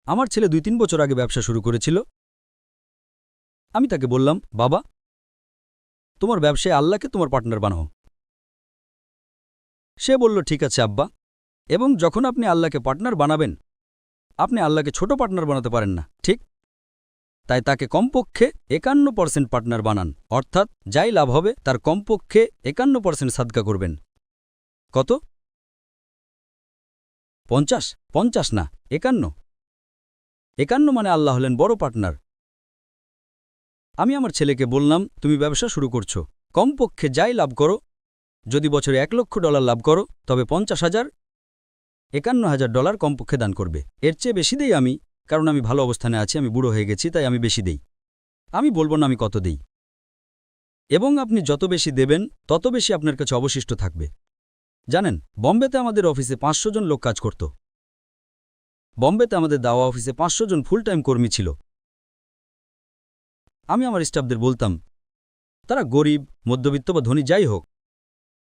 আমার ছেলে 2-3 বছর আগে ব্যবসা শুরু করেছিল। আমি তাকে বললাম, বাবা, তোমার ব্যবসায় আল্লাহকে তোমার পার্টনার বানাও। সে বলল, ঠিক আছে আব্বা। এবং যখন আপনি আল্লাহকে পার্টনার বানাবেন, আপনি আল্লাহকে ছোট পার্টনার বানাতে পারেন না, ঠিক? তাই তাকে কমপক্ষে 51% পার্টনার বানান, অর্থাৎ যাই লাভ হবে তার কমপক্ষে 51% সাদকা করবেন। কত? 50? 50 না, 51। 51 মানে আল্লাহ হলেন বড় পার্টনার। আমি আমার ছেলেকে বললাম, তুমি ব্যবসা শুরু করছো, কমপক্ষে যাই লাভ করো, যদি বছরে $1 লক্ষ লাভ করো, তবে 50,000, $51,000 কমপক্ষে দান করবে। এর চেয়ে বেশি দেই আমি, কারণ আমি ভালো অবস্থানে আছি, আমি বুড়ো হয়ে গেছি, তাই আমি বেশি দেই। আমি বলবো না আমি কত দেই। এবং আপনি যত বেশি দেবেন তত বেশি আপনার কাছে অবশিষ্ট থাকবে। জানেন, বম্বেতে আমাদের অফিসে 500 জন লোক কাজ করত। বম্বেতে আমাদের দাওয়া অফিসে 500 জন ফুল টাইম কর্মী ছিল। আমি আমার স্টাফদের বলতাম, তারা গরিব, মধ্যবিত্ত বা ধনী যাই হোক,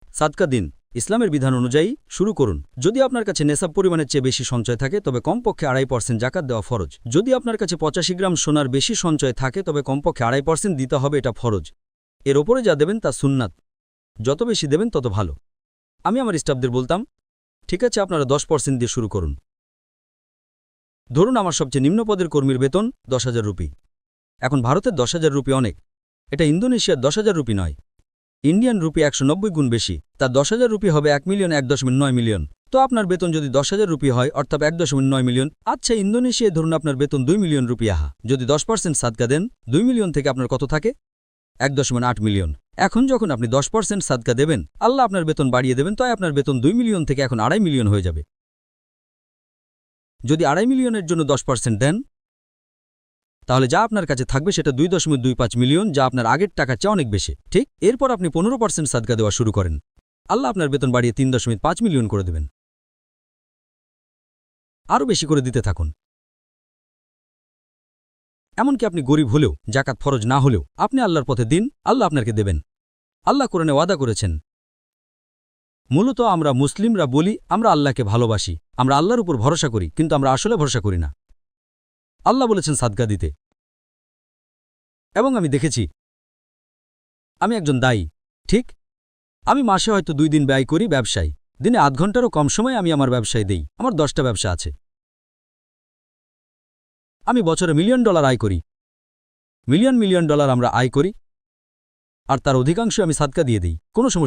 সাদকা দিন, ইসলামের বিধান অনুযায়ী শুরু করুন। যদি আপনার কাছে নেশাব পরিমাণের চেয়ে বেশি সঞ্চয় থাকে তবে কমপক্ষে 2.5% জাকাত দেওয়া ফরজ। যদি আপনার কাছে 85 গ্রাম সোনার বেশি সঞ্চয় থাকে তবে কমপক্ষে 2.5% দিতে হবে, এটা ফরজ। এর ওপরে যা দেবেন তা সুন্নাত, যত বেশি দেবেন তত ভালো। আমি আমার স্টাফদের বলতাম, ঠিক আছে, আপনারা 10% দিয়ে শুরু করুন। ধরুন আমার সবচেয়ে নিম্ন পদের কর্মীর বেতন 10,000 রুপি। এখন ভারতের 10,000 রুপি অনেক, এটা ইন্দোনেশিয়ার 10,000 রুপি নয়। ইন্ডিয়ান রুপি 190 গুণ বেশি, তার 10,000 রুপি হবে 1,1.9 মিলিয়ন। তো আপনার বেতন যদি 10,000 রুপি হয়, অর্থাৎ 1.9 মিলিয়ন। আচ্ছা, ইন্দোনেশিয়ায় ধরুন আপনার বেতন 2 মিলিয়ন রুপি। যদি 10% সাদকা দেন, 2 মিলিয়ন থেকে আপনার কত থাকে? 1.8 মিলিয়ন। এখন যখন আপনি 10% সাদকা দেবেন, আল্লাহ আপনার বেতন বাড়িয়ে দেবেন, তাই আপনার বেতন 2 মিলিয়ন থেকে এখন 2.5 মিলিয়ন হয়ে যাবে। যদি 2.5 মিলিয়নের জন্য 10% দেন, তাহলে যা আপনার কাছে থাকবে সেটা 2.25 মিলিয়ন, যা আপনার আগের টাকার চেয়ে অনেক বেশি, ঠিক? এরপর আপনি 15% সাদকা দেওয়া শুরু করেন, আল্লাহ আপনার বেতন বাড়িয়ে 3.5 মিলিয়ন করে দেবেন। আরও বেশি করে দিতে থাকুন। এমনকি আপনি গরিব হলেও, জাকাত ফরজ না হলেও, আপনি আল্লাহর পথে দিন, আল্লাহ আপনাকে দেবেন। আল্লাহ কোরআনে ওয়াদা করেছেন। মূলত আমরা মুসলিমরা বলি আমরা আল্লাহকে ভালোবাসি, আমরা আল্লাহর উপর ভরসা করি, কিন্তু আমরা আসলে ভরসা করি না। আল্লাহ বলেছেন সাদকা দিতে। এবং আমি দেখেছি, আমি একজন দায়ী, ঠিক? আমি মাসে হয়তো 2 দিন ব্যয় করি ব্যবসায়, দিনে আধ ঘন্টারও কম সময় আমি আমার ব্যবসায় দেই। আমার 10টা ব্যবসা আছে। আমি বছরে $1 মিলিয়ন আয় করি। $1 মিলিয়ন আমরা আয় করি, আর তার অধিকাংশ আমি সাদকা দিয়ে দিই। কোনো সমস্যা